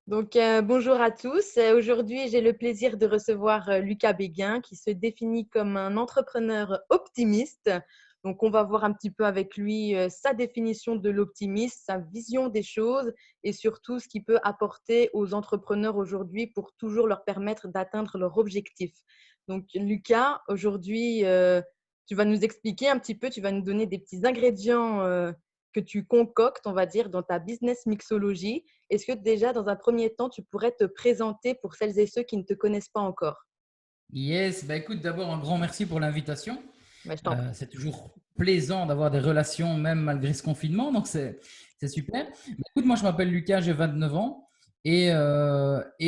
Bonjour à tous. Aujourd'hui, j'ai le plaisir de recevoir Lucas Béguin qui se définit comme un entrepreneur optimiste. Donc, on va voir un petit peu avec lui sa définition de l'optimisme, sa vision des choses et surtout ce qu'il peut apporter aux entrepreneurs aujourd'hui pour toujours leur permettre d'atteindre leur objectif. Donc, Lucas, aujourd'hui, tu vas nous expliquer un petit peu, tu vas nous donner des petits ingrédients que tu concoctes, on va dire, dans ta business mixologie. Est-ce que déjà, dans un premier temps, tu pourrais te présenter pour celles et ceux qui ne te connaissent pas encore? Yes, bah écoute, d'abord un grand merci pour l'invitation. Mais je t'en prie. C'est toujours plaisant d'avoir des relations, même malgré ce confinement, donc c'est super. Bah écoute, moi je m'appelle Lucas, j'ai 29 ans et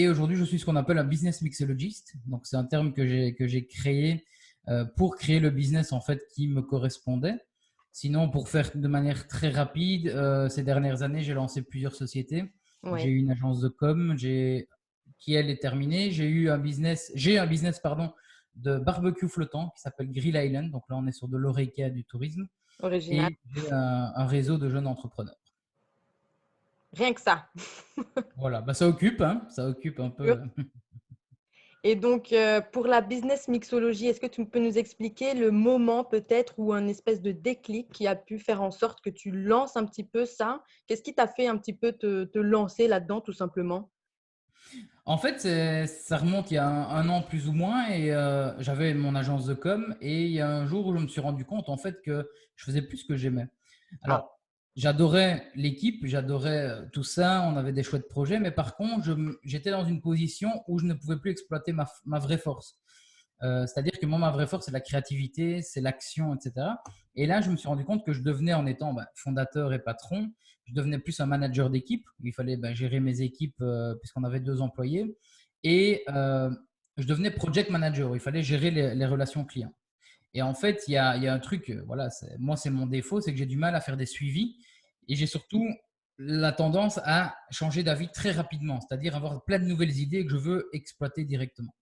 aujourd'hui je suis ce qu'on appelle un business mixologist. Donc c'est un terme que j'ai créé pour créer le business en fait qui me correspondait. Sinon, pour faire de manière très rapide, ces dernières années, j'ai lancé plusieurs sociétés. J'ai Oui, eu une agence de com, qui elle est terminée. J'ai un business pardon, de barbecue flottant qui s'appelle Grill Island. Donc là, on est sur de l'oreca du tourisme. original. Et j'ai un réseau de jeunes entrepreneurs. Rien que ça. Voilà, bah, ça occupe, hein, ça occupe un peu. Et donc, pour la business mixologie, est-ce que tu peux nous expliquer le moment peut-être ou un espèce de déclic qui a pu faire en sorte que tu lances un petit peu ça? Qu'est-ce qui t'a fait un petit peu te lancer là-dedans, tout simplement? En fait, ça remonte il y a un an plus ou moins et j'avais mon agence de com et il y a un jour où je me suis rendu compte en fait que je faisais plus ce que j'aimais. Ah, Alors, j'adorais l'équipe, j'adorais tout ça, on avait des chouettes projets, mais par contre, j'étais dans une position où je ne pouvais plus exploiter ma vraie force. C'est-à-dire que moi, ma vraie force, c'est la créativité, c'est l'action, etc. Et là, je me suis rendu compte que je devenais, en étant fondateur et patron, je devenais plus un manager d'équipe. Il fallait gérer mes équipes puisqu'on avait 2 employés. Et je devenais project manager. Il fallait gérer les relations clients. Et en fait, il y a un truc, voilà, moi, c'est mon défaut, c'est que j'ai du mal à faire des suivis. Et j'ai surtout la tendance à changer d'avis très rapidement, c'est-à-dire avoir plein de nouvelles idées que je veux exploiter directement.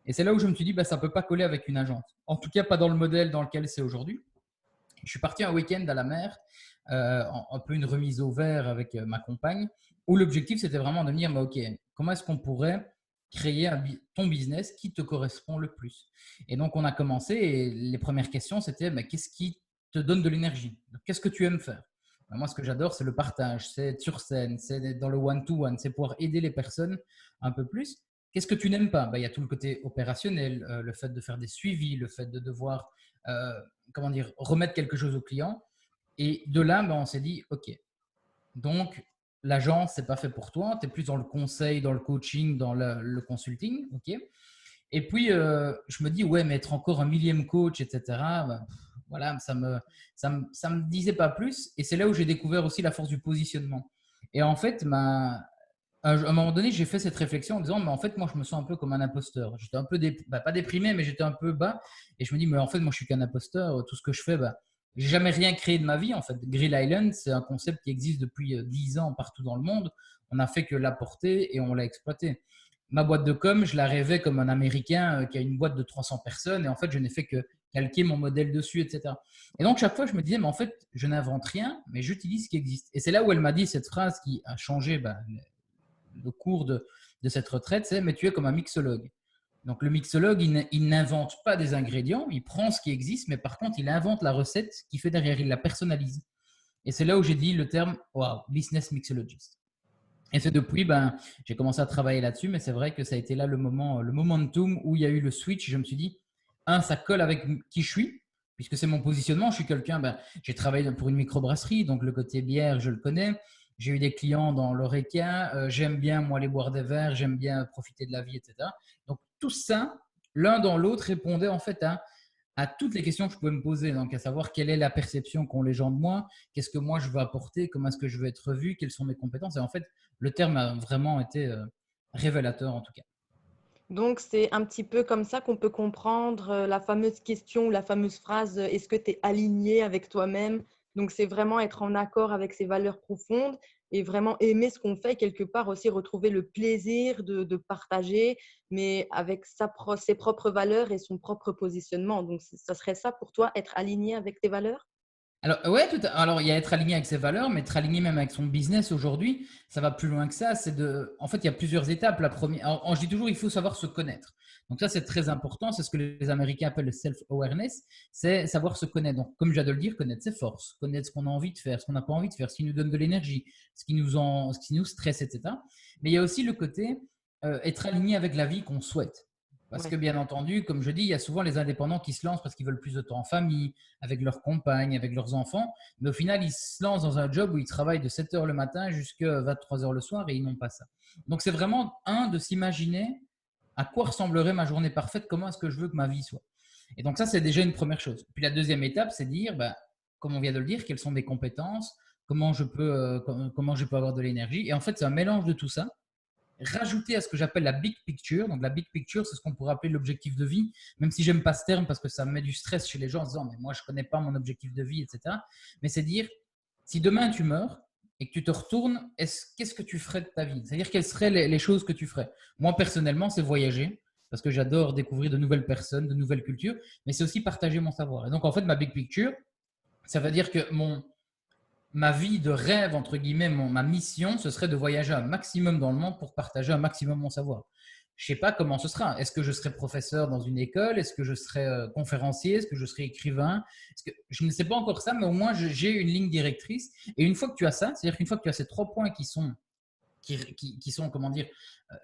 Et c'est là où je me suis dit, bah, ça ne peut pas coller avec une agence. En tout cas, pas dans le modèle dans lequel c'est aujourd'hui. Je suis parti un week-end à la mer, un peu une remise au vert avec ma compagne, où l'objectif, c'était vraiment de me dire, mais OK, comment est-ce qu'on pourrait créer ton business qui te correspond le plus. Et donc, on a commencé et les premières questions, c'était, mais qu'est-ce qui te donne de l'énergie? Qu'est-ce que tu aimes faire? Ben, moi, ce que j'adore, c'est le partage, c'est être sur scène, c'est être dans le one-to-one, c'est pouvoir aider les personnes un peu plus. Qu'est-ce que tu n'aimes pas? Ben, il y a tout le côté opérationnel, le fait de faire des suivis, le fait de devoir euh, comment dire, remettre quelque chose au client. Et de là, ben, on s'est dit, OK, donc l'agence, c'est pas fait pour toi, tu es plus dans le conseil, dans le coaching, dans le consulting, OK. Et puis, je me dis, ouais, mais être encore un millième coach, etc., ben, voilà, ça me disait pas plus. Et c'est là où j'ai découvert aussi la force du positionnement. Et en fait, à un moment donné, j'ai fait cette réflexion en disant, mais en fait, moi, je me sens un peu comme un imposteur. J'étais un peu, pas déprimé, mais j'étais un peu bas. Et je me dis, mais en fait, moi, je suis qu'un imposteur. Tout ce que je fais, j'ai jamais rien créé de ma vie. En fait, Grill Island, c'est un concept qui existe depuis 10 ans partout dans le monde. On n'a fait que l'apporter et on l'a exploité. Ma boîte de com, je la rêvais comme un Américain qui a une boîte de 300 personnes. Et en fait, je n'ai fait que calquer mon modèle dessus, etc. Et donc, chaque fois, je me disais, mais en fait, je n'invente rien, mais j'utilise ce qui existe. Et c'est là où elle m'a dit cette phrase qui a changé le cours de cette retraite, c'est mais tu es comme un mixologue. Donc le mixologue, il n'invente pas des ingrédients, il prend ce qui existe, mais par contre, il invente la recette qui fait derrière, il la personnalise. Et c'est là où j'ai dit le terme wow, business mixologist. Et c'est depuis, j'ai commencé à travailler là-dessus, mais c'est vrai que ça a été là le moment, le momentum où il y a eu le switch. Je me suis dit, ça colle avec qui je suis, puisque c'est mon positionnement. Je suis quelqu'un, j'ai travaillé pour une microbrasserie, donc le côté bière, je le connais. J'ai eu des clients dans l'Oreca. J'aime bien, moi, aller boire des verres. J'aime bien profiter de la vie, etc. Donc, tout ça, l'un dans l'autre, répondait en fait à toutes les questions que je pouvais me poser. Donc, à savoir quelle est la perception qu'ont les gens de moi, qu'est-ce que moi je veux apporter, comment est-ce que je veux être vu, quelles sont mes compétences. Et en fait, le terme a vraiment été révélateur en tout cas. donc c'est un petit peu comme ça qu'on peut comprendre la fameuse question ou la fameuse phrase est-ce que tu es aligné avec toi-même? Donc, c'est vraiment être en accord avec ses valeurs profondes et vraiment aimer ce qu'on fait, quelque part aussi retrouver le plaisir de partager, mais avec ses propres valeurs et son propre positionnement. Donc, ça serait ça pour toi, être aligné avec tes valeurs? Alors, ouais, alors, il y a être aligné avec ses valeurs, mais être aligné même avec son business aujourd'hui, ça va plus loin que ça. En fait, il y a plusieurs étapes. La première, alors, je dis toujours, il faut savoir se connaître. Donc ça, c'est très important. C'est ce que les Américains appellent le self-awareness. C'est savoir se connaître. Donc, comme j'adore le dire, connaître ses forces, connaître ce qu'on a envie de faire, ce qu'on n'a pas envie de faire, ce qui nous donne de l'énergie, ce qui nous stresse, etc. Mais il y a aussi le côté être aligné avec la vie qu'on souhaite. Parce que Ouais. bien entendu, comme je dis, il y a souvent les indépendants qui se lancent parce qu'ils veulent plus de temps en famille, avec leurs compagnes, avec leurs enfants. Mais au final, ils se lancent dans un job où ils travaillent de 7 heures le matin jusqu'à 23 heures le soir et ils n'ont pas ça. Donc, c'est vraiment de s'imaginer à quoi ressemblerait ma journée parfaite, comment est-ce que je veux que ma vie soit. Et donc, ça, c'est déjà une première chose. Puis la deuxième étape, c'est de dire, bah, comme on vient de le dire, quelles sont mes compétences, comment je peux avoir de l'énergie. Et en fait, c'est un mélange de tout ça rajouter à ce que j'appelle la big picture. Donc la big picture, c'est ce qu'on pourrait appeler l'objectif de vie, même si j'aime pas ce terme parce que ça me met du stress chez les gens en disant mais moi je connais pas mon objectif de vie, etc. Mais c'est dire si demain tu meurs et que tu te retournes, qu'est-ce que tu ferais de ta vie? C'est-à-dire quelles seraient les choses que tu ferais? Moi personnellement, c'est voyager parce que j'adore découvrir de nouvelles personnes, de nouvelles cultures, mais c'est aussi partager mon savoir. Et donc en fait ma big picture, ça veut dire que ma vie de rêve, entre guillemets, ma mission, ce serait de voyager un maximum dans le monde pour partager un maximum mon savoir. Je ne sais pas comment ce sera. Est-ce que je serai professeur dans une école? Est-ce que je serai conférencier? Est-ce que je serai écrivain? Je ne sais pas encore ça, mais au moins j'ai une ligne directrice. Et une fois que tu as ça, c'est-à-dire qu'une fois que tu as ces 3 points qui sont comment dire, euh,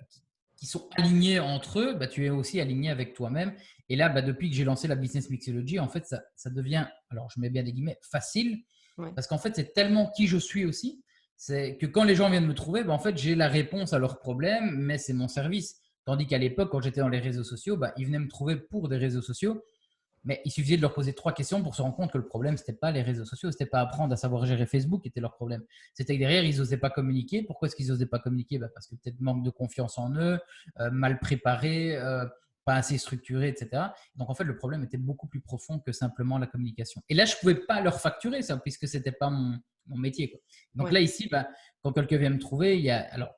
qui sont alignés entre eux, bah, tu es aussi aligné avec toi-même. Et là, bah, depuis que j'ai lancé la business mixology, en fait, ça devient, alors je mets bien des guillemets, facile Ouais. parce qu'en fait, c'est tellement qui je suis aussi, c'est que quand les gens viennent me trouver, ben, en fait, j'ai la réponse à leurs problèmes, mais c'est mon service. Tandis qu'à l'époque, quand j'étais dans les réseaux sociaux, ben, ils venaient me trouver pour des réseaux sociaux, mais il suffisait de leur poser 3 questions pour se rendre compte que le problème, c'était pas les réseaux sociaux, c'était pas apprendre à savoir gérer Facebook qui était leur problème. C'était que derrière, ils n'osaient pas communiquer. Pourquoi est-ce qu'ils n'osaient pas communiquer? Ben, parce que peut-être manque de confiance en eux, mal préparés, pas assez structurés, etc. Donc en fait, le problème était beaucoup plus profond que simplement la communication. Et là, je ne pouvais pas leur facturer ça, puisque ce n'était pas mon métier, quoi. Donc Ouais. là, ici, ben, quand quelqu'un vient me trouver, alors,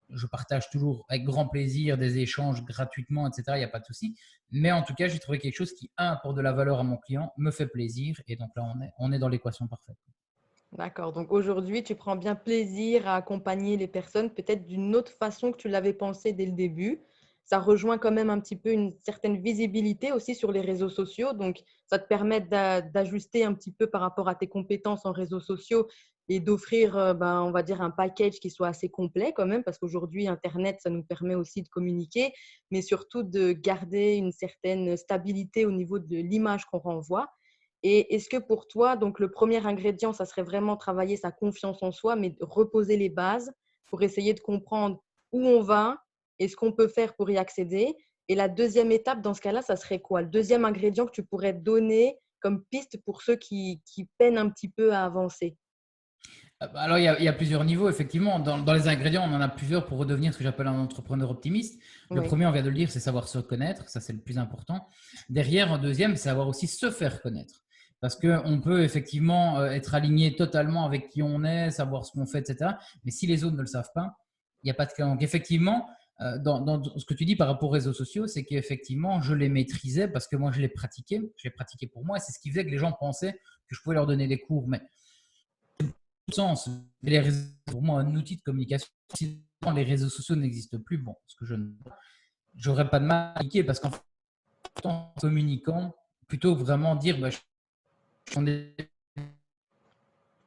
je partage toujours avec grand plaisir des échanges gratuitement, etc. Il n'y a pas de souci. Mais en tout cas, j'ai trouvé quelque chose qui, apporte de la valeur à mon client, me fait plaisir. Et donc là, on est dans l'équation parfaite. D'accord. Donc aujourd'hui, tu prends bien plaisir à accompagner les personnes, peut-être d'une autre façon que tu l'avais pensé dès le début. Ça rejoint quand même un petit peu une certaine visibilité aussi sur les réseaux sociaux. Donc, ça te permet d'ajuster un petit peu par rapport à tes compétences en réseaux sociaux et d'offrir, ben, on va dire, un package qui soit assez complet quand même, parce qu'aujourd'hui, Internet, ça nous permet aussi de communiquer, mais surtout de garder une certaine stabilité au niveau de l'image qu'on renvoie. Et est-ce que pour toi, donc le premier ingrédient, ça serait vraiment travailler sa confiance en soi, mais reposer les bases pour essayer de comprendre où on va et ce qu'on peut faire pour y accéder. Et la deuxième étape, dans ce cas-là, ça serait quoi? Le deuxième ingrédient que tu pourrais donner comme piste pour ceux qui peinent un petit peu à avancer? Bah, alors, il y a plusieurs niveaux, effectivement. Dans les ingrédients, on en a plusieurs pour redevenir ce que j'appelle un entrepreneur optimiste. Le Oui, premier, on vient de le dire, c'est savoir se connaître. Ça, c'est le plus important. Derrière, un deuxième, c'est savoir aussi se faire connaître. Parce qu'on peut effectivement être aligné totalement avec qui on est, savoir ce qu'on fait, etc. Mais si les autres ne le savent pas, il n'y a pas de cas. Donc, effectivement, dans ce que tu dis par rapport aux réseaux sociaux, c'est qu'effectivement, je les maîtrisais parce que moi, je les pratiquais. Je les pratiquais pour moi et c'est ce qui faisait que les gens pensaient que je pouvais leur donner des cours. Mais sens. Les réseaux, pour moi, un outil de communication. Si les réseaux sociaux n'existent plus, bon, ce que je n'aurais pas de mal à communiquer parce qu'en fait, en communiquant, plutôt vraiment dire, bah, on est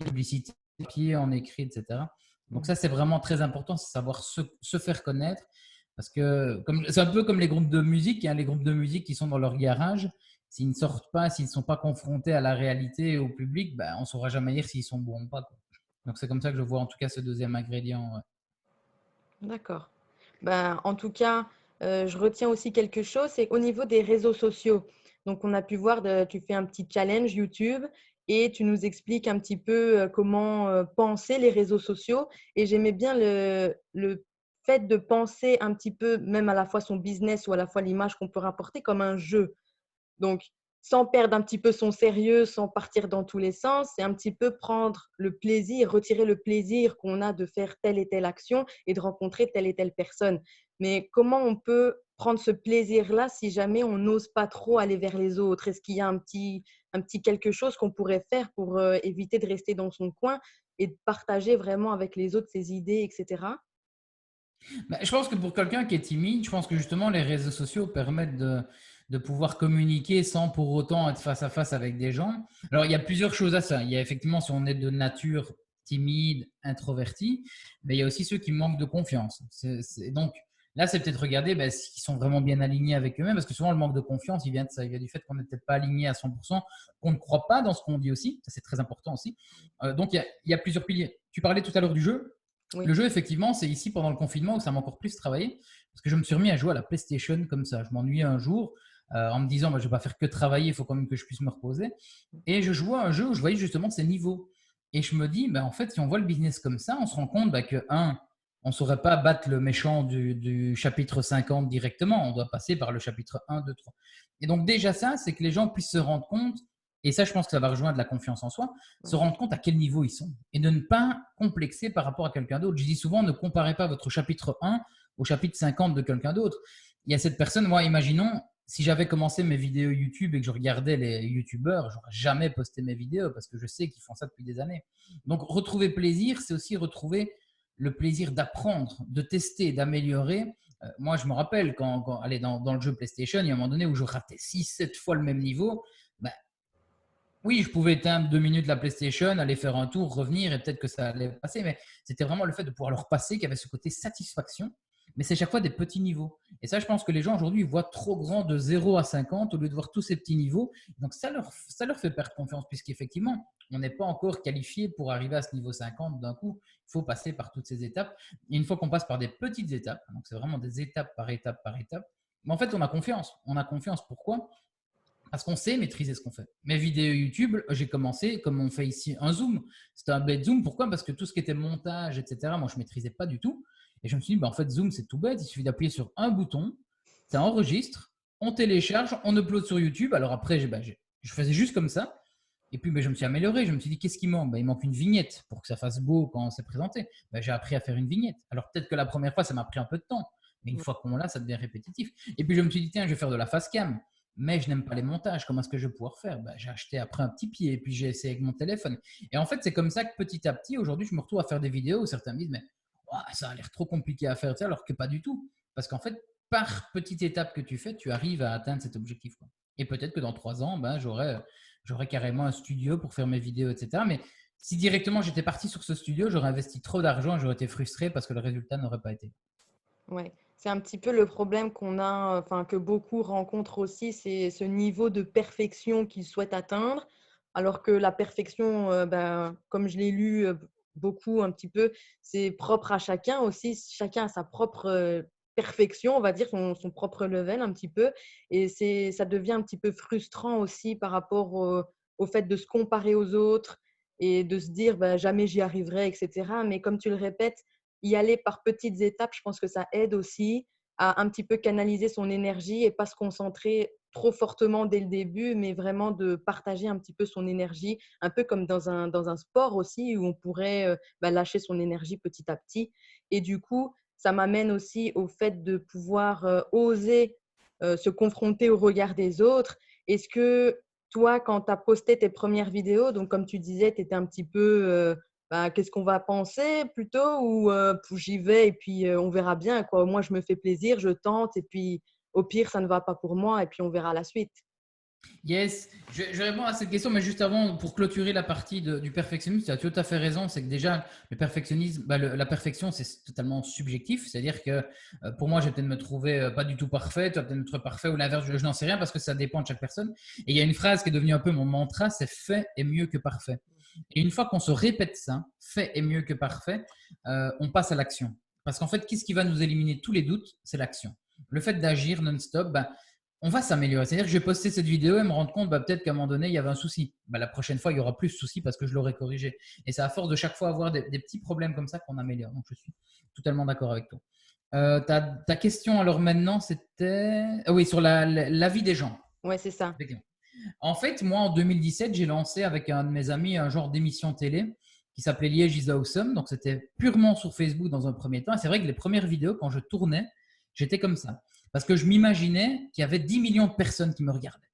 publicité, pied, en écrit, etc. Donc ça, c'est vraiment très important, c'est savoir se faire connaître. Parce que c'est un peu comme les groupes de musique, hein, les groupes de musique qui sont dans leur garage, s'ils ne sortent pas, s'ils ne sont pas confrontés à la réalité et au public, bah, on ne saura jamais dire s'ils sont bons ou pas, quoi. Donc c'est comme ça que je vois en tout cas ce deuxième ingrédient. Ouais. d'accord. Ben, en tout cas, je retiens aussi quelque chose, c'est au niveau des réseaux sociaux. Donc, on a pu voir, tu fais un petit challenge YouTube et tu nous expliques un petit peu comment penser les réseaux sociaux. Et j'aimais bien le fait de penser un petit peu, même à la fois son business ou à la fois l'image qu'on peut rapporter comme un jeu. Donc, sans perdre un petit peu son sérieux, sans partir dans tous les sens, c'est un petit peu prendre le plaisir, retirer le plaisir qu'on a de faire telle et telle action et de rencontrer telle et telle personne. Mais comment on peut prendre ce plaisir-là si jamais on n'ose pas trop aller vers les autres? Est-ce qu'il y a un petit un petit quelque chose qu'on pourrait faire pour éviter de rester dans son coin et de partager vraiment avec les autres ses idées, etc. Bah, je pense que pour quelqu'un qui est timide, je pense que justement les réseaux sociaux permettent de pouvoir communiquer sans pour autant être face à face avec des gens. Alors, il y a plusieurs choses à ça. Il y a effectivement, si on est de nature timide, introverti, mais il y a aussi ceux qui manquent de confiance. Donc, là, c'est peut-être regarder s'ils sont vraiment bien alignés avec eux-mêmes, parce que souvent, le manque de confiance, il vient de ça. Il vient du fait qu'on n'est peut-être pas aligné à 100%, qu'on ne croit pas dans ce qu'on dit aussi. Ça, c'est très important aussi. Donc, il y a plusieurs piliers. Tu parlais tout à l'heure du jeu. Oui. Le jeu, effectivement, c'est ici pendant le confinement où ça m'a encore plus travaillé parce que je me suis remis à jouer à la PlayStation comme ça. Je m'ennuyais un jour en me disant, je ne vais pas faire que travailler, il faut quand même que je puisse me reposer. Et je jouais à un jeu où je voyais justement ces niveaux. Et je me dis, en fait, si on voit le business comme ça, on se rend compte que, on ne saurait pas battre le méchant du chapitre 50 directement. On doit passer par le chapitre 1, 2, 3. Et donc, déjà, ça, c'est que les gens puissent se rendre compte, et ça, je pense que ça va rejoindre la confiance en soi, se rendre compte à quel niveau ils sont et de ne pas complexer par rapport à quelqu'un d'autre. Je dis souvent, ne comparez pas votre chapitre 1 au chapitre 50 de quelqu'un d'autre. Il y a cette personne, moi, imaginons, si j'avais commencé mes vidéos YouTube et que je regardais les YouTubeurs, j'aurais jamais posté mes vidéos parce que je sais qu'ils font ça depuis des années. Donc, retrouver plaisir, c'est aussi retrouver le plaisir d'apprendre, de tester, d'améliorer. Moi, je me rappelle quand allez, dans le jeu PlayStation, il y a un moment donné où je ratais 6-7 fois le même niveau. Ben, oui, je pouvais éteindre 2 minutes la PlayStation, aller faire un tour, revenir et peut-être que ça allait passer, mais c'était vraiment le fait de pouvoir le repasser qui avait ce côté satisfaction. Mais c'est chaque fois des petits niveaux. Et ça, je pense que les gens aujourd'hui voient trop grand de 0 à 50 au lieu de voir tous ces petits niveaux. Donc, ça leur fait perdre confiance puisqu'effectivement, on n'est pas encore qualifié pour arriver à ce niveau 50 d'un coup. Il faut passer par toutes ces étapes. Et une fois qu'on passe par des petites étapes, donc c'est vraiment des étapes par étape par étape, mais en fait, on a confiance. On a confiance. Pourquoi? Parce qu'on sait maîtriser ce qu'on fait. Mes vidéos YouTube, j'ai commencé comme on fait ici un zoom. C'était un bête zoom. Pourquoi? Parce que tout ce qui était montage, etc., moi, je ne maîtrisais pas du tout. Et je me suis dit, en fait, zoom, c'est tout bête. Il suffit d'appuyer sur un bouton, ça enregistre, on télécharge, on upload sur YouTube. Alors après, je faisais juste comme ça. Et puis, je me suis amélioré. Je me suis dit, qu'est-ce qui manque? Il manque une vignette pour que ça fasse beau quand on s'est présenté. J'ai appris à faire une vignette. Alors peut-être que la première fois, ça m'a pris un peu de temps. Mais une fois qu'on l'a, ça devient répétitif. Et puis, je me suis dit, tiens, je vais faire de la face cam. Mais je n'aime pas les montages. Comment est-ce que je vais pouvoir faire? J'ai acheté après un petit pied et puis j'ai essayé avec mon téléphone. Et en fait, c'est comme ça que petit à petit, aujourd'hui, je me retrouve à faire des vidéos où certains me disent, mais ça a l'air trop compliqué à faire, alors que pas du tout. Parce qu'en fait, par petite étape que tu fais, tu arrives à atteindre cet objectif, quoi. Et peut-être que dans 3 ans, j'aurais carrément un studio pour faire mes vidéos, etc. Mais si directement j'étais parti sur ce studio, j'aurais investi trop d'argent et j'aurais été frustré parce que le résultat n'aurait pas été. Ouais, c'est un petit peu le problème qu'on a, enfin que beaucoup rencontrent aussi, c'est ce niveau de perfection qu'ils souhaitent atteindre, alors que la perfection, comme je l'ai lu beaucoup un petit peu, c'est propre à chacun aussi. Chacun a sa propre perfection, on va dire, son propre level un petit peu. Et ça devient un petit peu frustrant aussi par rapport au fait de se comparer aux autres et de se dire, jamais j'y arriverai, etc. Mais comme tu le répètes, y aller par petites étapes, je pense que ça aide aussi à un petit peu canaliser son énergie et pas se concentrer trop fortement dès le début, mais vraiment de partager un petit peu son énergie, un peu comme dans un sport aussi où on pourrait lâcher son énergie petit à petit. Et du coup, ça m'amène aussi au fait de pouvoir oser se confronter au regard des autres. Est-ce que toi, quand tu as posté tes premières vidéos, donc comme tu disais, tu étais un petit peu qu'est-ce qu'on va penser plutôt ou j'y vais et puis on verra bien quoi. Moi, je me fais plaisir, je tente et puis au pire, ça ne va pas pour moi et puis on verra la suite. Yes, je réponds à cette question, mais juste avant, pour clôturer la partie du perfectionnisme, tu as tout à fait raison. C'est que déjà, le perfectionnisme, la perfection, c'est totalement subjectif. C'est-à-dire que pour moi, je vais peut-être me trouver pas du tout parfait, tu vas peut-être me trouver parfait ou l'inverse, je n'en sais rien parce que ça dépend de chaque personne. Et il y a une phrase qui est devenue un peu mon mantra, c'est fait est mieux que parfait. Et une fois qu'on se répète ça, fait est mieux que parfait, on passe à l'action. Parce qu'en fait, qu'est-ce qui va nous éliminer tous les doutes? C'est l'action. Le fait d'agir non-stop, on va s'améliorer. C'est-à-dire que je vais poster cette vidéo et me rendre compte peut-être qu'à un moment donné, il y avait un souci. La prochaine fois, il y aura plus de soucis parce que je l'aurai corrigé. Et c'est à force de chaque fois avoir des petits problèmes comme ça qu'on améliore. Donc, je suis totalement d'accord avec toi. Ta question, alors maintenant, c'était… Ah oui, sur la vie des gens. Ouais, c'est ça. En fait, moi, en 2017, j'ai lancé avec un de mes amis un genre d'émission télé qui s'appelait Liège is Awesome. Donc, c'était purement sur Facebook dans un premier temps. Et c'est vrai que les premières vidéos, quand je tournais, j'étais comme ça. Parce que je m'imaginais qu'il y avait 10 millions de personnes qui me regardaient.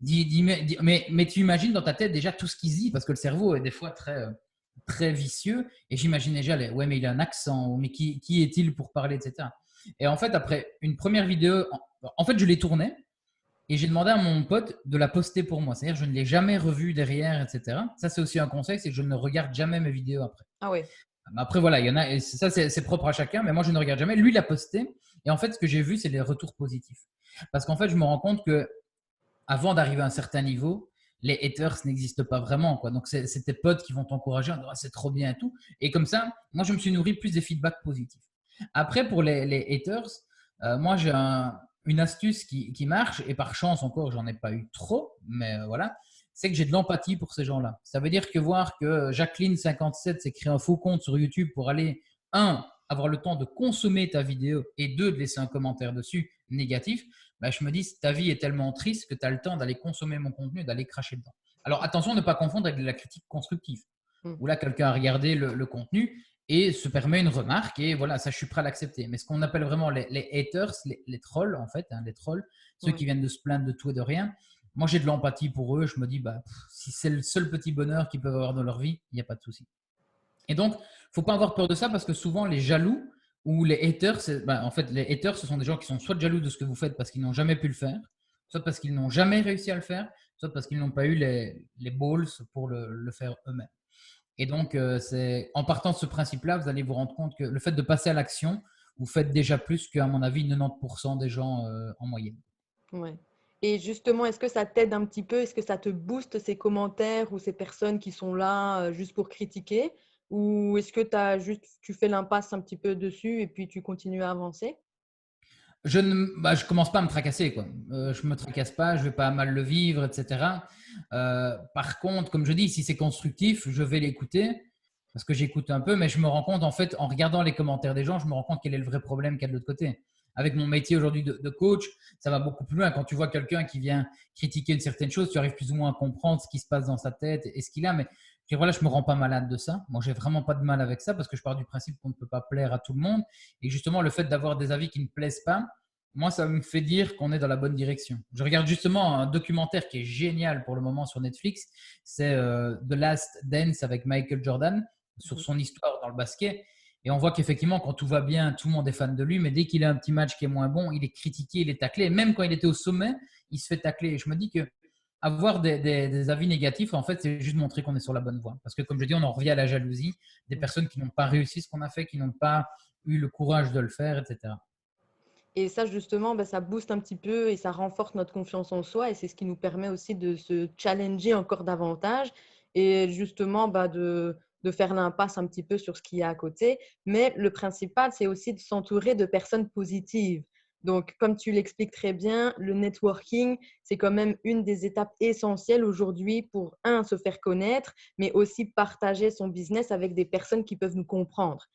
Mais tu imagines dans ta tête déjà tout ce qu'il dit, parce que le cerveau est des fois très vicieux. Et j'imagine déjà, ouais, mais il a un accent, mais qui est-il pour parler, etc. Et en fait, après une première vidéo, en fait, je l'ai tournée et j'ai demandé à mon pote de la poster pour moi. C'est-à-dire, je ne l'ai jamais revue derrière, etc. Ça, c'est aussi un conseil, c'est que je ne regarde jamais mes vidéos après. Ah ouais. Après, voilà, il y en a, et ça, c'est propre à chacun, mais moi, je ne regarde jamais. Lui, il a posté. Et en fait, ce que j'ai vu, c'est les retours positifs. Parce qu'en fait, je me rends compte que avant d'arriver à un certain niveau, les haters n'existent pas vraiment, quoi. Donc, c'est tes potes qui vont t'encourager en disant, ah, c'est trop bien et tout. Et comme ça, moi, je me suis nourri plus des feedbacks positifs. Après, pour les haters, moi, j'ai une astuce qui marche, et par chance encore, j'en ai pas eu trop, mais voilà, c'est que j'ai de l'empathie pour ces gens-là. Ça veut dire que voir que Jacqueline57 s'est créé un faux compte sur YouTube pour aller, un, avoir le temps de consommer ta vidéo, et deux, de laisser un commentaire dessus négatif, bah, je me dis, ta vie est tellement triste que tu as le temps d'aller consommer mon contenu, d'aller cracher dedans. Alors attention, ne pas confondre avec de la critique constructive, où là, quelqu'un a regardé le contenu et se permet une remarque, et voilà, ça, je suis prêt à l'accepter. Mais ce qu'on appelle vraiment les haters, les trolls, en fait, les trolls, ceux qui viennent de se plaindre de tout et de rien, moi, j'ai de l'empathie pour eux. Je me dis, bah, si c'est le seul petit bonheur qu'ils peuvent avoir dans leur vie, il n'y a pas de souci. Et donc, il ne faut pas avoir peur de ça, parce que souvent, les jaloux ou les haters, en fait, les haters, ce sont des gens qui sont soit jaloux de ce que vous faites parce qu'ils n'ont jamais pu le faire, soit parce qu'ils n'ont jamais réussi à le faire, soit parce qu'ils n'ont pas eu les balls pour le faire eux-mêmes. Et donc, en partant de ce principe-là, vous allez vous rendre compte que le fait de passer à l'action, vous faites déjà plus qu'à mon avis 90% des gens en moyenne. Ouais. Et justement, est-ce que ça t'aide un petit peu? Est-ce que ça te booste ces commentaires ou ces personnes qui sont là juste pour critiquer? Ou est-ce que tu fais l'impasse un petit peu dessus et puis tu continues à avancer? Je commence pas à me tracasser, quoi. Je me tracasse pas, je vais pas mal le vivre, etc. Par contre, comme je dis, si c'est constructif, je vais l'écouter parce que j'écoute un peu, mais je me rends compte, en fait, en regardant les commentaires des gens, je me rends compte quel est le vrai problème qu'il y a de l'autre côté. Avec mon métier aujourd'hui de coach, ça va beaucoup plus loin. Quand tu vois quelqu'un qui vient critiquer une certaine chose, tu arrives plus ou moins à comprendre ce qui se passe dans sa tête et ce qu'il a. Mais voilà, je me rends pas malade de ça. Moi, j'ai vraiment pas de mal avec ça, parce que je pars du principe qu'on ne peut pas plaire à tout le monde. Et justement, le fait d'avoir des avis qui ne plaisent pas, moi, ça me fait dire qu'on est dans la bonne direction. Je regarde justement un documentaire qui est génial pour le moment sur Netflix. C'est The Last Dance avec Michael Jordan, sur son histoire dans le basket. Et on voit qu'effectivement, quand tout va bien, tout le monde est fan de lui. Mais dès qu'il a un petit match qui est moins bon, il est critiqué, il est taclé. Et même quand il était au sommet, il se fait tacler. Et je me dis que avoir des avis négatifs, en fait, c'est juste montrer qu'on est sur la bonne voie. Parce que, comme je dis, on en revient à la jalousie des personnes qui n'ont pas réussi ce qu'on a fait, qui n'ont pas eu le courage de le faire, etc. Et ça, justement, ça booste un petit peu et ça renforce notre confiance en soi et c'est ce qui nous permet aussi de se challenger encore davantage et justement de faire l'impasse un petit peu sur ce qu'il y a à côté. Mais le principal, c'est aussi de s'entourer de personnes positives. Donc, comme tu l'expliques très bien, le networking, c'est quand même une des étapes essentielles aujourd'hui pour, un, se faire connaître, mais aussi partager son business avec des personnes qui peuvent nous comprendre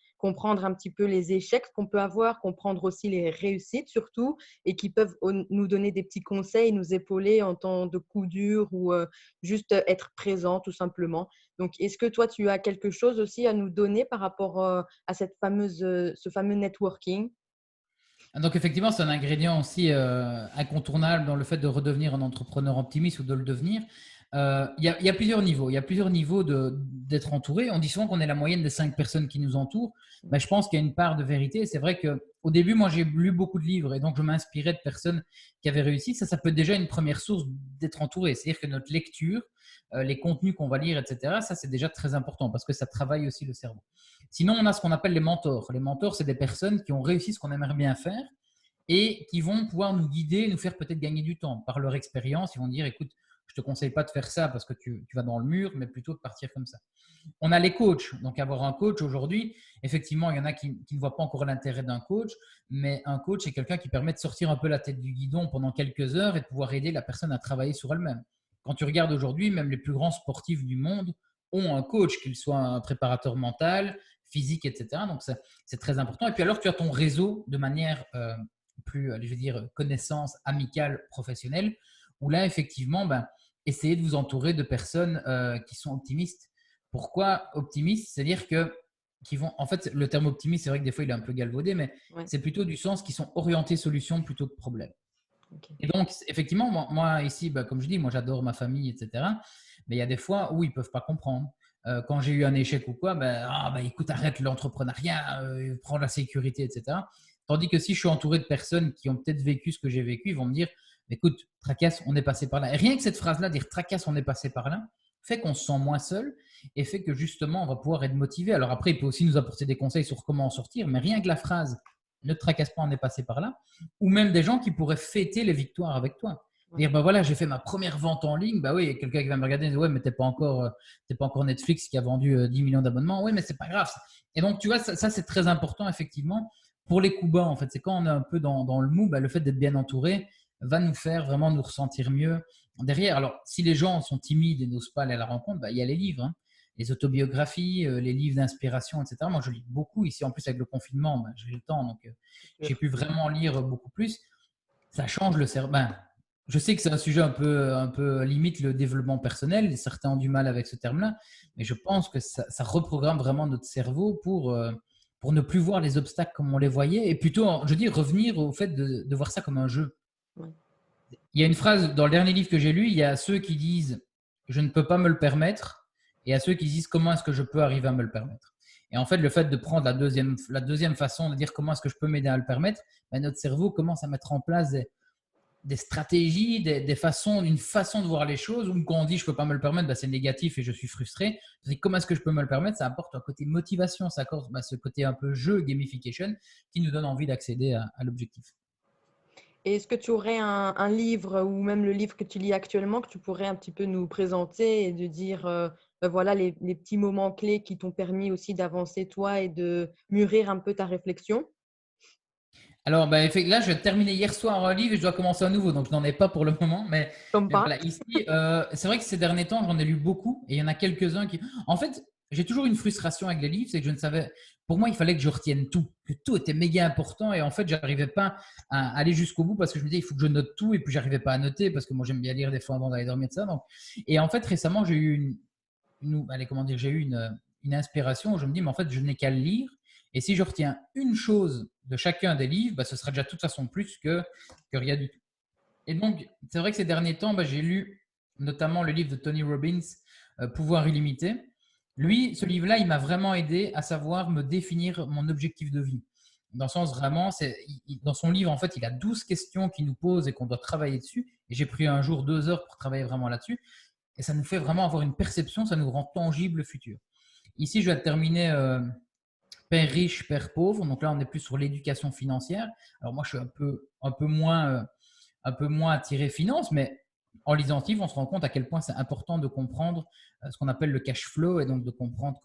un petit peu les échecs qu'on peut avoir, comprendre aussi les réussites surtout, et qui peuvent nous donner des petits conseils, nous épauler en temps de coup dur ou juste être présent tout simplement. Donc, est-ce que toi, tu as quelque chose aussi à nous donner par rapport à ce fameux networking? Donc effectivement, c'est un ingrédient aussi incontournable dans le fait de redevenir un entrepreneur optimiste ou de le devenir. Il y a plusieurs niveaux. Il y a plusieurs niveaux d'être entouré. On dit souvent qu'on est la moyenne des 5 personnes qui nous entourent. Ben, je pense qu'il y a une part de vérité. C'est vrai qu'au début, moi, j'ai lu beaucoup de livres et donc je m'inspirais de personnes qui avaient réussi. Ça peut être déjà une première source d'être entouré. C'est-à-dire que notre lecture, les contenus qu'on va lire, etc., ça, c'est déjà très important parce que ça travaille aussi le cerveau. Sinon, on a ce qu'on appelle les mentors. Les mentors, c'est des personnes qui ont réussi ce qu'on aimerait bien faire et qui vont pouvoir nous guider, nous faire peut-être gagner du temps. Par leur expérience, ils vont dire, écoute, je ne te conseille pas de faire ça parce que tu vas dans le mur, mais plutôt de partir comme ça. On a les coachs. Donc, avoir un coach aujourd'hui, effectivement, il y en a qui ne voient pas encore l'intérêt d'un coach, mais un coach, c'est quelqu'un qui permet de sortir un peu la tête du guidon pendant quelques heures et de pouvoir aider la personne à travailler sur elle-même. Quand tu regardes aujourd'hui, même les plus grands sportifs du monde ont un coach, qu'il soit un préparateur mental, physique, etc. Donc, c'est très important. Et puis alors, tu as ton réseau de manière plus, je vais dire, connaissance amicale, professionnelle, où là, effectivement, essayez de vous entourer de personnes qui sont optimistes. Pourquoi optimistes? C'est-à-dire que en fait, le terme optimiste, c'est vrai que des fois, il est un peu galvaudé, mais Ouais. c'est plutôt du sens qui sont orientés solutions plutôt que problèmes. Ok. Et donc, effectivement, moi ici, comme je dis, moi j'adore ma famille, etc. Mais il y a des fois où ils ne peuvent pas comprendre. Quand j'ai eu un échec ou quoi, écoute, arrête l'entrepreneuriat, prends la sécurité, etc. Tandis que si je suis entouré de personnes qui ont peut-être vécu ce que j'ai vécu, ils vont me dire, écoute, tracasse, on est passé par là. Et rien que cette phrase-là, dire tracasse, on est passé par là, fait qu'on se sent moins seul et fait que justement, on va pouvoir être motivé. Alors après, il peut aussi nous apporter des conseils sur comment en sortir, mais rien que la phrase, ne te tracasse pas, on est passé par là, ou même des gens qui pourraient fêter les victoires avec toi. Ouais. Dire, voilà, j'ai fait ma première vente en ligne. Bah oui, quelqu'un qui va me regarder et dire, ouais, mais t'es pas encore Netflix qui a vendu 10 millions d'abonnements. Oui, mais c'est pas grave. Et donc, tu vois, ça c'est très important, effectivement, pour les coups bas, en fait. C'est quand on est un peu dans le mou, le fait d'être bien entouré va nous faire vraiment nous ressentir mieux derrière. Alors, si les gens sont timides et n'osent pas aller à la rencontre, il y a les livres, hein, les autobiographies, les livres d'inspiration, etc. Moi, je lis beaucoup. Ici, en plus, avec le confinement, j'ai le temps, donc j'ai pu vraiment lire beaucoup plus. Ça change le cerveau. Je sais que c'est un sujet un peu limite, le développement personnel. Certains ont du mal avec ce terme-là, mais je pense que ça reprogramme vraiment notre cerveau pour ne plus voir les obstacles comme on les voyait et plutôt, je dis, revenir au fait de voir ça comme un jeu. Ouais. Il y a une phrase dans le dernier livre que j'ai lu, il y a ceux qui disent je ne peux pas me le permettre et à ceux qui disent comment est-ce que je peux arriver à me le permettre. Et en fait, le fait de prendre la deuxième façon de dire comment est-ce que je peux m'aider à le permettre, notre cerveau commence à mettre en place des stratégies, une façon de voir les choses, où quand on dit je ne peux pas me le permettre, c'est négatif et je suis frustré. Comment est-ce que je peux me le permettre? Ça apporte un côté motivation, ça apporte ce côté un peu jeu, gamification, qui nous donne envie d'accéder à l'objectif. Et est-ce que tu aurais un livre ou même le livre que tu lis actuellement que tu pourrais un petit peu nous présenter et de dire voilà les petits moments clés qui t'ont permis aussi d'avancer toi et de mûrir un peu ta réflexion? Alors, là, je viens de terminer hier soir un livre et je dois commencer un nouveau, donc je n'en ai pas pour le moment. Comme Mais pas? voilà, ici, c'est vrai que ces derniers temps, j'en ai lu beaucoup et il y en a quelques-uns qui. En fait, j'ai toujours une frustration avec les livres, c'est que je ne savais. Pour moi, il fallait que je retienne tout, que tout était méga important et en fait, j'arrivais pas à aller jusqu'au bout parce que je me disais, il faut que je note tout et puis j'arrivais pas à noter parce que moi, j'aime bien lire des fois avant d'aller dormir de ça. Donc. Et en fait, récemment, j'ai eu j'ai eu une inspiration où je me dis, mais en fait, je n'ai qu'à le lire. Et si je retiens une chose de chacun des livres, ce sera déjà de toute façon plus que rien du tout. Et donc, c'est vrai que ces derniers temps, j'ai lu notamment le livre de Tony Robbins, Pouvoir illimité. Lui, ce livre-là, il m'a vraiment aidé à savoir me définir mon objectif de vie. Dans le sens vraiment, dans son livre, en fait, il a 12 questions qu'il nous pose et qu'on doit travailler dessus. Et j'ai pris un jour, 2 heures pour travailler vraiment là-dessus. Et ça nous fait vraiment avoir une perception, ça nous rend tangible le futur. Ici, je vais terminer père riche, père pauvre. Donc là, on est plus sur l'éducation financière. Alors moi, je suis un peu moins attiré finance, mais en lisant ce livre, on se rend compte à quel point c'est important de comprendre ce qu'on appelle le cash flow et donc de comprendre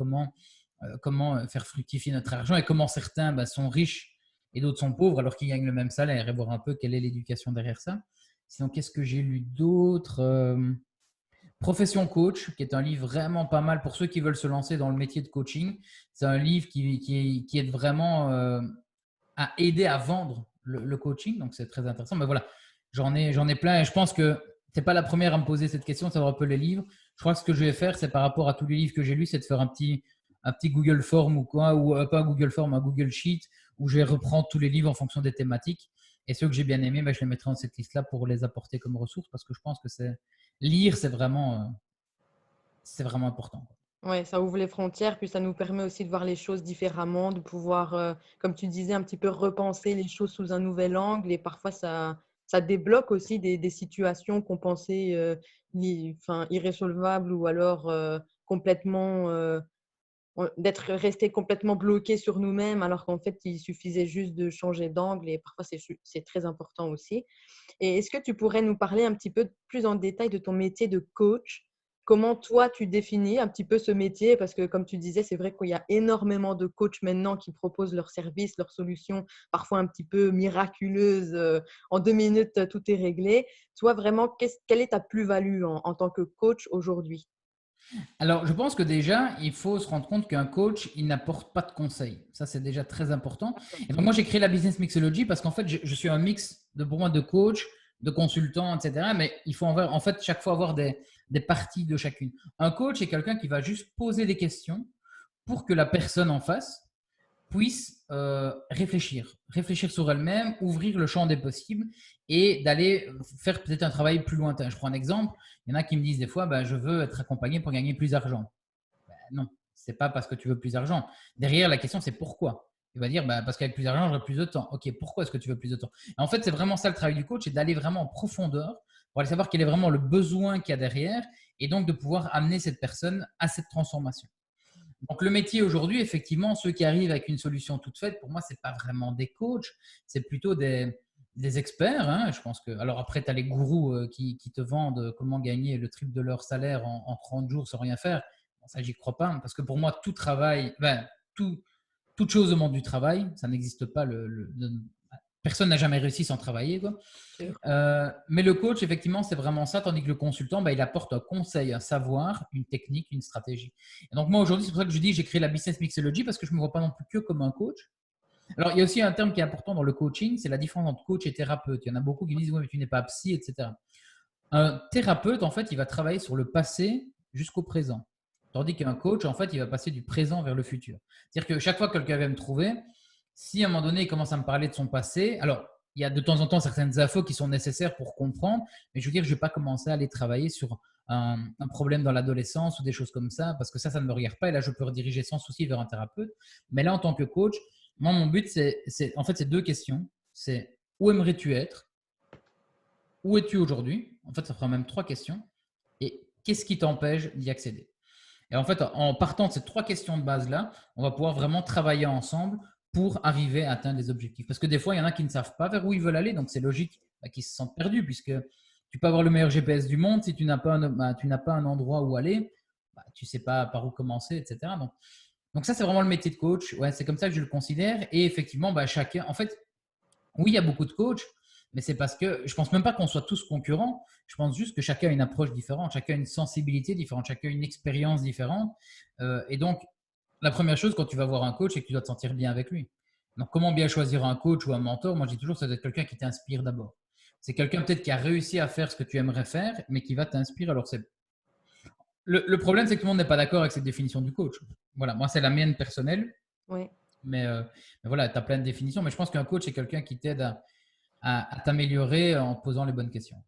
comment faire fructifier notre argent et comment certains sont riches et d'autres sont pauvres alors qu'ils gagnent le même salaire et voir un peu quelle est l'éducation derrière ça. Sinon, qu'est-ce que j'ai lu d'autre Profession coach, qui est un livre vraiment pas mal pour ceux qui veulent se lancer dans le métier de coaching. C'est un livre qui aide vraiment à aider à vendre le coaching, donc c'est très intéressant. Mais voilà, j'en ai plein et je pense que tu n'es pas la première à me poser cette question, de savoir un peu les livres. Je crois que ce que je vais faire, c'est par rapport à tous les livres que j'ai lus, c'est de faire un petit Google Form ou quoi, ou pas un Google Form, un Google Sheet, où je vais reprendre tous les livres en fonction des thématiques. Et ceux que j'ai bien aimés, je les mettrai dans cette liste-là pour les apporter comme ressources parce que je pense que lire, c'est vraiment important. Ouais, ça ouvre les frontières, puis ça nous permet aussi de voir les choses différemment, de pouvoir, comme tu disais, un petit peu repenser les choses sous un nouvel angle. Et parfois, ça débloque aussi des situations qu'on pensait enfin, irrésolvables ou alors complètement, d'être resté complètement bloqué sur nous-mêmes, alors qu'en fait, il suffisait juste de changer d'angle. Et parfois, c'est très important aussi. Et est-ce que tu pourrais nous parler un petit peu plus en détail de ton métier de coach? Comment toi, tu définis un petit peu ce métier? Parce que comme tu disais, c'est vrai qu'il y a énormément de coachs maintenant qui proposent leurs services, leurs solutions, parfois un petit peu miraculeuses. En 2 minutes, tout est réglé. Toi, vraiment, quelle est ta plus-value en tant que coach aujourd'hui? Alors, je pense que déjà, il faut se rendre compte qu'un coach, il n'apporte pas de conseils. Ça, c'est déjà très important. Et donc, moi, j'ai créé la Business Mixology parce qu'en fait, je suis un mix pour moi de coach, de consultant, etc. Mais il faut en fait chaque fois avoir des parties de chacune. Un coach est quelqu'un qui va juste poser des questions pour que la personne en face puisse réfléchir sur elle-même, ouvrir le champ des possibles et d'aller faire peut-être un travail plus lointain. Je prends un exemple. Il y en a qui me disent des fois, bah, je veux être accompagné pour gagner plus d'argent. Ben non, c'est pas parce que tu veux plus d'argent. Derrière, la question, c'est pourquoi. Il va dire, bah, parce qu'avec plus d'argent, j'aurai plus de temps. Ok, pourquoi est-ce que tu veux plus de temps? Et en fait, c'est vraiment ça le travail du coach, c'est d'aller vraiment en profondeur pour aller savoir quel est vraiment le besoin qu'il y a derrière et donc de pouvoir amener cette personne à cette transformation. Donc, le métier aujourd'hui, effectivement, ceux qui arrivent avec une solution toute faite, pour moi, ce n'est pas vraiment des coachs, c'est plutôt des experts. Hein. Je pense que, alors après, tu as les gourous qui te vendent comment gagner le triple de leur salaire en 30 jours sans rien faire. Bon, ça, j'y crois pas, parce que pour moi, tout travail, toute chose au monde du travail, ça n'existe pas. Personne n'a jamais réussi sans travailler, quoi. Sûr. Mais le coach, effectivement, c'est vraiment ça, tandis que le consultant, bah, il apporte un conseil, un savoir, une technique, une stratégie. Et donc moi, aujourd'hui, c'est pour ça que je dis j'ai créé la Business Mixology parce que je ne me vois pas non plus que comme un coach. Alors, il y a aussi un terme qui est important dans le coaching, c'est la différence entre coach et thérapeute. Il y en a beaucoup qui me disent, oui, mais tu n'es pas psy, etc. Un thérapeute, en fait, il va travailler sur le passé jusqu'au présent. Tandis qu'un coach, en fait, il va passer du présent vers le futur. C'est-à-dire que chaque fois que quelqu'un vient me trouver, si à un moment donné, il commence à me parler de son passé, alors il y a de temps en temps certaines infos qui sont nécessaires pour comprendre, mais je veux dire, je ne vais pas commencer à aller travailler sur un problème dans l'adolescence ou des choses comme ça, parce que ça ne me regarde pas, et là, je peux rediriger sans souci vers un thérapeute. Mais là, en tant que coach, moi, mon but, en fait, c'est deux questions. C'est où aimerais-tu être? Où es-tu aujourd'hui? En fait, ça fera même trois questions. Et qu'est-ce qui t'empêche d'y accéder? Et en fait, en partant de ces trois questions de base-là, on va pouvoir vraiment travailler ensemble pour arriver à atteindre les objectifs. Parce que des fois, il y en a qui ne savent pas vers où ils veulent aller, donc c'est logique qu'ils se sentent perdus, puisque tu peux avoir le meilleur GPS du monde, si tu n'as pas un endroit où aller, tu ne sais pas par où commencer, etc. Donc ça, c'est vraiment le métier de coach. Ouais, c'est comme ça que je le considère. Et effectivement, chacun, en fait, oui, il y a beaucoup de coachs, mais c'est parce que je pense même pas qu'on soit tous concurrents. Je pense juste que chacun a une approche différente, chacun a une sensibilité différente, chacun a une expérience différente. Et donc, la première chose quand tu vas voir un coach, c'est que tu dois te sentir bien avec lui. Donc, comment bien choisir un coach ou un mentor? Moi, je dis toujours, ça doit être quelqu'un qui t'inspire d'abord. C'est quelqu'un peut-être qui a réussi à faire ce que tu aimerais faire, mais qui va t'inspirer. Alors, le problème, c'est que tout le monde n'est pas d'accord avec cette définition du coach. Voilà, moi, c'est la mienne personnelle, Oui. mais voilà, tu as plein de définitions. Mais je pense qu'un coach, c'est quelqu'un qui t'aide à t'améliorer en te posant les bonnes questions.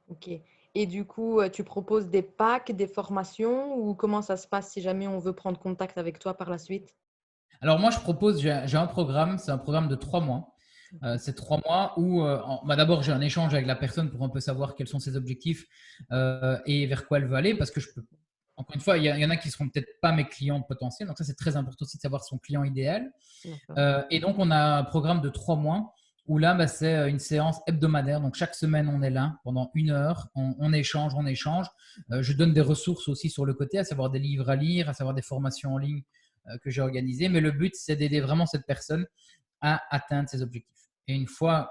Ok. Et du coup, tu proposes des packs, des formations ou comment ça se passe si jamais on veut prendre contact avec toi par la suite? Alors moi, je propose, j'ai un programme, c'est un programme de 3 mois. C'est 3 mois où d'abord j'ai un échange avec la personne pour un peu savoir quels sont ses objectifs et vers quoi elle veut aller, parce que encore une fois, il y en a qui seront peut-être pas mes clients potentiels, donc ça c'est très important aussi de savoir son client idéal. D'accord. Et donc on a un programme de 3 mois où là c'est une séance hebdomadaire, donc chaque semaine on est là pendant 1 heure, on échange, on échange. Je donne des ressources aussi sur le côté, à savoir des livres à lire, à savoir des formations en ligne que j'ai organisées, mais le but c'est d'aider vraiment cette personne à atteindre ses objectifs. Et une fois,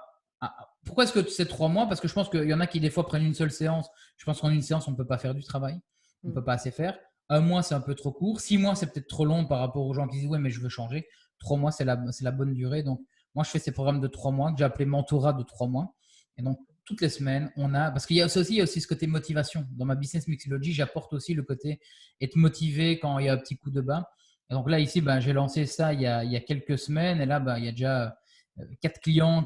pourquoi est-ce que c'est 3 mois? Parce que je pense qu'il y en a qui des fois prennent une seule séance. Je pense qu'en une séance, on ne peut pas faire du travail. On ne Mm. peut pas assez faire. 1 mois, c'est un peu trop court. 6 mois, c'est peut-être trop long par rapport aux gens qui disent ouais, mais je veux changer. 3 mois, c'est la bonne durée. Donc, moi, je fais ces programmes de 3 mois que j'ai appelé mentorat de 3 mois. Et donc, toutes les semaines, parce qu'il y a aussi ce côté motivation. Dans ma business mixology, j'apporte aussi le côté être motivé quand il y a un petit coup de bas. Et donc là, ici, j'ai lancé ça il y a quelques semaines. Et là, il y a déjà 4 clients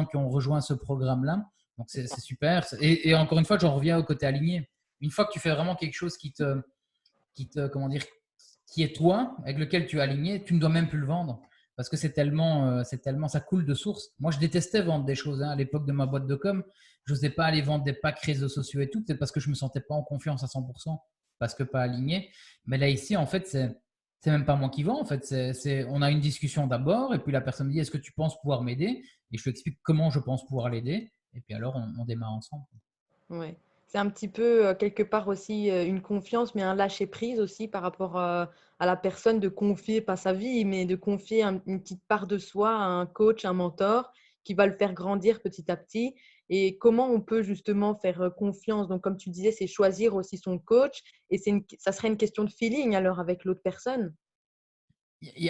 qui ont rejoint ce programme-là. Donc, c'est super. Et encore une fois, j'en reviens au côté aligné. Une fois que tu fais vraiment quelque chose comment dire, qui est toi, avec lequel tu es aligné, tu ne dois même plus le vendre. Parce que ça coule de source. Moi, je détestais vendre des choses. Hein. À l'époque de ma boîte de com, je n'osais pas aller vendre des packs réseaux sociaux et tout, peut-être parce que je ne me sentais pas en confiance à 100%, parce que pas aligné. Mais là, ici, en fait, c'est même pas moi qui vends. En fait, on a une discussion d'abord, et puis la personne me dit, est-ce que tu penses pouvoir m'aider? Et je lui explique comment je pense pouvoir l'aider. Et puis alors, on démarre ensemble. Ouais. C'est un petit peu, quelque part aussi, une confiance, mais un lâcher prise aussi par rapport, à la personne de confier, pas sa vie, mais de confier une petite part de soi à un coach, un mentor qui va le faire grandir petit à petit. Et comment on peut justement faire, confiance? Donc comme tu disais, c'est choisir aussi son coach et ça serait une question de feeling alors avec l'autre personne?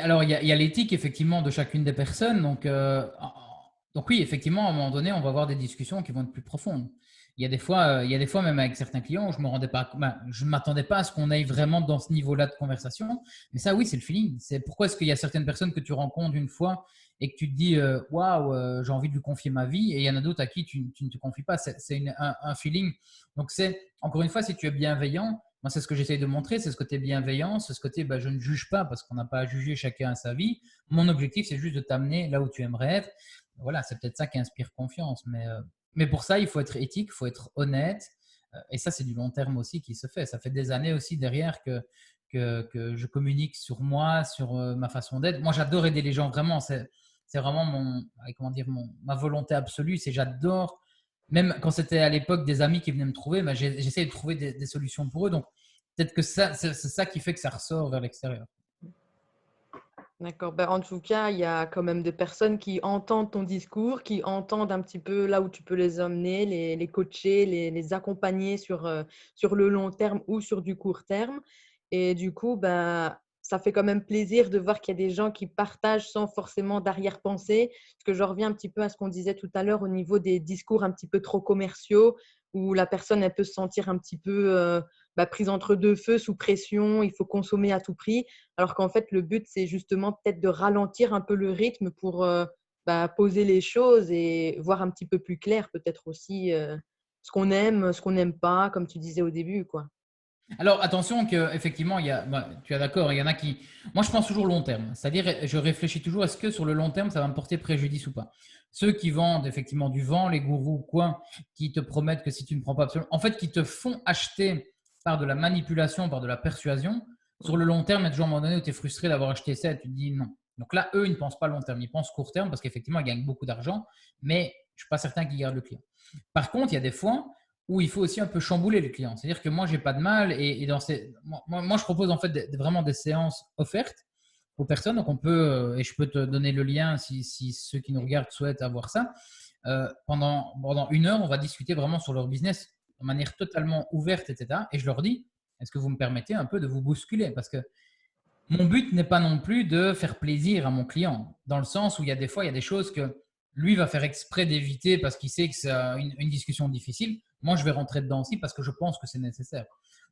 Alors, il y a l'éthique effectivement de chacune des personnes. Donc oui, effectivement, à un moment donné, on va avoir des discussions qui vont être plus profondes. il y a des fois même avec certains clients, je ne m'attendais pas à ce qu'on aille vraiment dans ce niveau-là de conversation. Mais ça, oui, c'est le feeling. C'est pourquoi est-ce qu'il y a certaines personnes que tu rencontres une fois et que tu te dis, waouh, j'ai envie de lui confier ma vie, et il y en a d'autres à qui tu ne te confies pas. C'est un feeling. Donc, encore une fois, si tu es bienveillant, moi, c'est ce que j'essaye de montrer, c'est ce côté bienveillant, c'est ce côté, bah, je ne juge pas parce qu'on n'a pas à juger, chacun à sa vie. Mon objectif, c'est juste de t'amener là où tu aimerais être. Voilà, c'est peut-être ça qui inspire confiance. Mais pour ça, il faut être éthique, il faut être honnête. Et ça, c'est du long terme aussi qui se fait. Ça fait des années aussi derrière que je communique sur moi, sur ma façon d'être. Moi, j'adore aider les gens, vraiment. C'est vraiment comment dire, ma volonté absolue. C'est j'adore, même quand c'était à l'époque des amis qui venaient me trouver, bah, j'essaie de trouver des solutions pour eux. Donc, peut-être que c'est ça qui fait que ça ressort vers l'extérieur. D'accord. Ben, en tout cas, il y a quand même des personnes qui entendent ton discours, qui entendent un petit peu là où tu peux les emmener, les coacher, les accompagner sur le long terme ou sur du court terme. Et du coup, ben, ça fait quand même plaisir de voir qu'il y a des gens qui partagent sans forcément d'arrière-pensée. Parce que je reviens un petit peu à ce qu'on disait tout à l'heure au niveau des discours un petit peu trop commerciaux, où la personne, elle peut se sentir un petit peu prise entre deux feux, sous pression, il faut consommer à tout prix. Alors qu'en fait, le but, c'est justement peut-être de ralentir un peu le rythme pour poser les choses et voir un petit peu plus clair peut-être aussi ce qu'on n'aime pas, comme tu disais au début, quoi. Alors attention que effectivement tu es d'accord, il y en a qui. Moi, je pense toujours long terme, c'est-à-dire je réfléchis toujours est-ce que sur le long terme ça va me porter préjudice ou pas. Ceux qui vendent effectivement du vent, les gourous quoi, qui te promettent que si tu ne prends pas absolument, en fait, qui te font acheter par de la manipulation, par de la persuasion. Sur le long terme, il y a toujours un moment donné où tu es frustré d'avoir acheté ça et tu te dis non. Donc là, eux, ils ne pensent pas long terme, ils pensent court terme parce qu'effectivement, ils gagnent beaucoup d'argent, mais je ne suis pas certain qu'ils gardent le client. Par contre, il y a des fois où il faut aussi un peu chambouler le client. C'est-à-dire que moi, j'ai pas de mal et moi, je propose en fait vraiment des séances offertes aux personnes. Donc, on peut, et je peux te donner le lien si ceux qui nous regardent souhaitent avoir ça. Pendant 1 heure, on va discuter vraiment sur leur business de manière totalement ouverte, etc. Et je leur dis, est-ce que vous me permettez un peu de vous bousculer? Parce que mon but n'est pas non plus de faire plaisir à mon client, dans le sens où il y a des fois, il y a des choses que lui va faire exprès d'éviter parce qu'il sait que c'est une discussion difficile. Moi, je vais rentrer dedans aussi parce que je pense que c'est nécessaire.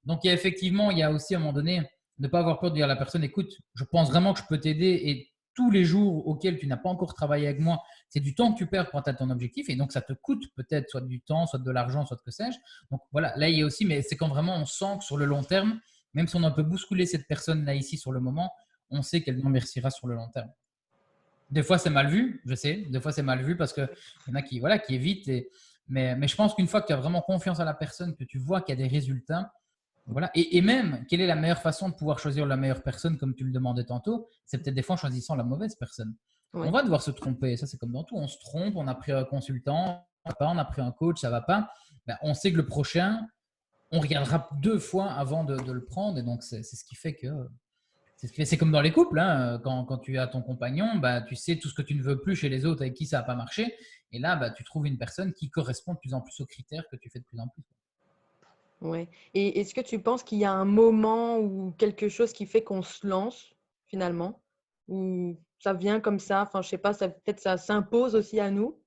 Donc, il y a aussi à un moment donné, ne pas avoir peur de dire à la personne, écoute, je pense vraiment que je peux t'aider et tous les jours auxquels tu n'as pas encore travaillé avec moi, c'est du temps que tu perds pour atteindre ton objectif et donc ça te coûte peut-être soit du temps, soit de l'argent, soit que sais-je. Donc voilà, là il y a aussi, mais c'est quand vraiment on sent que sur le long terme, même si on a un peu bousculé cette personne-là ici sur le moment, on sait qu'elle nous remerciera sur le long terme. Des fois, c'est mal vu, je sais. Des fois, c'est mal vu parce qu'il y en a qui évitent. Mais je pense qu'une fois que tu as vraiment confiance à la personne, que tu vois qu'il y a des résultats, voilà. Et même, quelle est la meilleure façon de pouvoir choisir la meilleure personne, comme tu le demandais tantôt? C'est peut-être des fois en choisissant la mauvaise personne. On Ouais. va devoir se tromper. Ça, c'est comme dans tout. On se trompe, on a pris un consultant, ça va pas, on a pris un coach, ça va pas. Ben, on sait que le prochain, on regardera 2 fois avant de le prendre. Et donc, c'est ce qui fait que c'est comme dans les couples, hein. Quand tu as ton compagnon, bah, tu sais tout ce que tu ne veux plus chez les autres avec qui ça n'a pas marché. Et là, bah, tu trouves une personne qui correspond de plus en plus aux critères que tu fais de plus en plus. Ouais. Et est-ce que tu penses qu'il y a un moment ou quelque chose qui fait qu'on se lance finalement? Ou ça vient comme ça? Enfin, je sais pas, peut-être ça s'impose aussi à nous?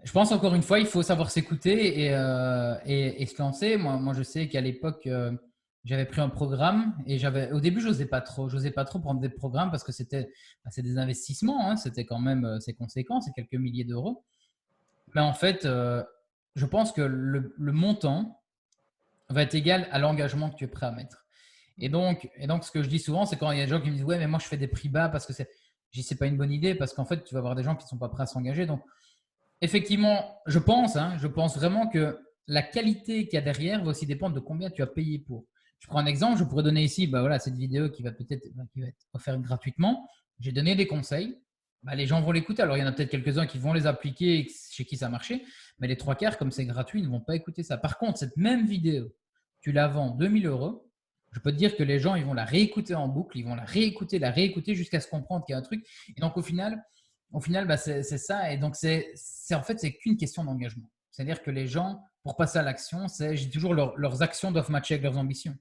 Je pense encore une fois, il faut savoir s'écouter et se lancer. Moi, je sais qu'à l'époque, j'avais pris un programme et au début, j'osais pas trop prendre des programmes parce que c'est des investissements, hein. C'était quand même, c'est conséquent, c'est quelques milliers d'euros. Mais en fait, je pense que le montant va être égal à l'engagement que tu es prêt à mettre. Et donc, ce que je dis souvent, c'est quand il y a des gens qui me disent ouais, mais moi je fais des prix bas parce que c'est pas une bonne idée parce qu'en fait, tu vas avoir des gens qui ne sont pas prêts à s'engager. Donc, effectivement, je pense vraiment que la qualité qu'il y a derrière va aussi dépendre de combien tu as payé pour. Je prends un exemple, je pourrais donner ici, bah voilà, cette vidéo qui va être offerte gratuitement. J'ai donné des conseils. Bah, les gens vont l'écouter. Alors, il y en a peut-être quelques-uns qui vont les appliquer chez qui ça a marché, mais les 3 quarts, comme c'est gratuit, ils ne vont pas écouter ça. Par contre, cette même vidéo, tu la vends 2 000 euros. Je peux te dire que les gens, ils vont la réécouter en boucle, ils vont la réécouter jusqu'à se comprendre qu'il y a un truc. Et donc, au final, bah, c'est ça. Et donc, en fait, c'est qu'une question d'engagement. C'est-à-dire que les gens, pour passer à l'action, j'ai toujours leurs actions doivent matcher avec leurs ambitions.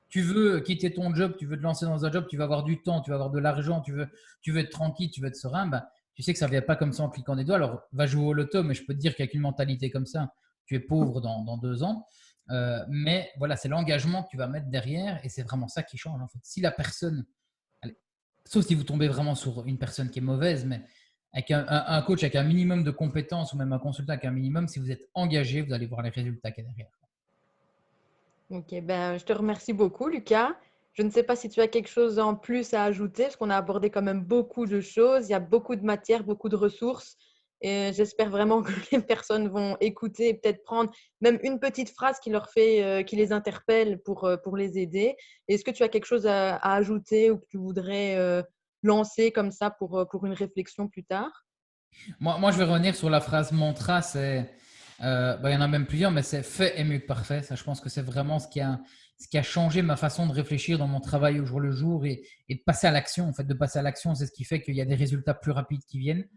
Tu veux quitter ton job, tu veux te lancer dans un job, tu vas avoir du temps, tu vas avoir de l'argent, tu veux être tranquille, tu veux être serein, bah, tu sais que ça ne vient pas comme ça en cliquant des doigts. Alors, va jouer au loto, mais je peux te dire qu'avec une mentalité comme ça, tu es pauvre dans 2 ans. Mais voilà, c'est l'engagement que tu vas mettre derrière et c'est vraiment ça qui change en fait. Si la personne, allez, sauf si vous tombez vraiment sur une personne qui est mauvaise, mais avec un coach avec un minimum de compétences ou même un consultant avec un minimum, si vous êtes engagé, vous allez voir les résultats qu'il y a derrière. Ok, ben, je te remercie beaucoup, Lucas. Je ne sais pas si tu as quelque chose en plus à ajouter, parce qu'on a abordé quand même beaucoup de choses. Il y a beaucoup de matière, beaucoup de ressources. Et j'espère vraiment que les personnes vont écouter et peut-être prendre même une petite phrase qui leur fait, qui les interpelle pour les aider. Est-ce que tu as quelque chose à ajouter ou que tu voudrais lancer comme ça pour une réflexion plus tard? Moi, je vais revenir sur la phrase mantra. Il y en a même plusieurs, mais c'est fait est mieux que parfait. Ça, je pense que c'est vraiment ce qui a changé ma façon de réfléchir dans mon travail au jour le jour et de passer à l'action. En fait, de passer à l'action, c'est ce qui fait qu'il y a des résultats plus rapides qui viennent.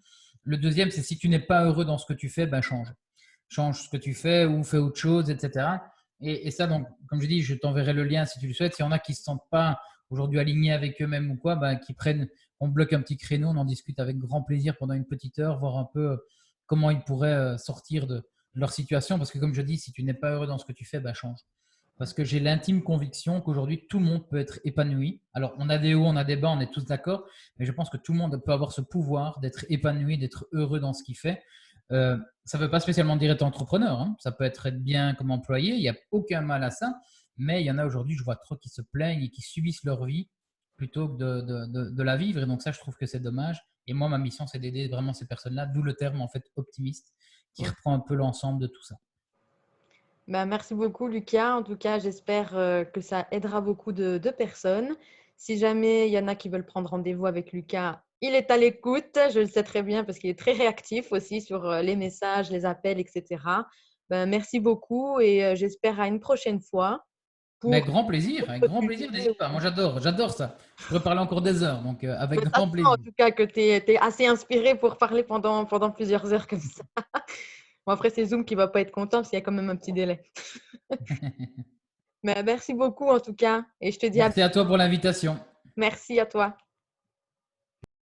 Le deuxième, c'est si tu n'es pas heureux dans ce que tu fais, ben change. Change ce que tu fais ou fais autre chose, etc. Et ça, donc, comme je dis, je t'enverrai le lien si tu le souhaites. S'il y en a qui ne se sentent pas aujourd'hui alignés avec eux-mêmes ou quoi, ben, on bloque un petit créneau, on en discute avec grand plaisir pendant une petite heure, voir un peu comment ils pourraient sortir de leur situation. Parce que comme je dis, si tu n'es pas heureux dans ce que tu fais, ben change. Parce que j'ai l'intime conviction qu'aujourd'hui, tout le monde peut être épanoui. Alors, on a des hauts, on a des bas, on est tous d'accord, mais je pense que tout le monde peut avoir ce pouvoir d'être épanoui, d'être heureux dans ce qu'il fait. Ça ne veut pas spécialement dire être entrepreneur, hein. Ça peut être bien comme employé, il n'y a aucun mal à ça. Mais il y en a aujourd'hui, je vois trop qui se plaignent et qui subissent leur vie plutôt que de la vivre. Et donc ça, je trouve que c'est dommage. Et moi, ma mission, c'est d'aider vraiment ces personnes-là, d'où le terme en fait optimiste, qui reprend un peu l'ensemble de tout ça. Ben, merci beaucoup, Lucas. En tout cas, j'espère que ça aidera beaucoup de personnes. Si jamais il y en a qui veulent prendre rendez-vous avec Lucas, il est à l'écoute. Je le sais très bien parce qu'il est très réactif aussi sur les messages, les appels, etc. Ben, merci beaucoup et j'espère à une prochaine fois Mais pour avec d'autres grand plaisir, sujets. n'hésite pas. Moi, j'adore ça. Je pourrais parler encore des heures, donc avec Mais ça grand se sent en plaisir. tout cas que tu es assez inspiré pour parler pendant plusieurs heures comme ça. Bon, après, c'est Zoom qui va pas être content parce qu'il y a quand même un petit délai. Mais merci beaucoup en tout cas et je te dis à Merci à toi pour l'invitation. merci à toi.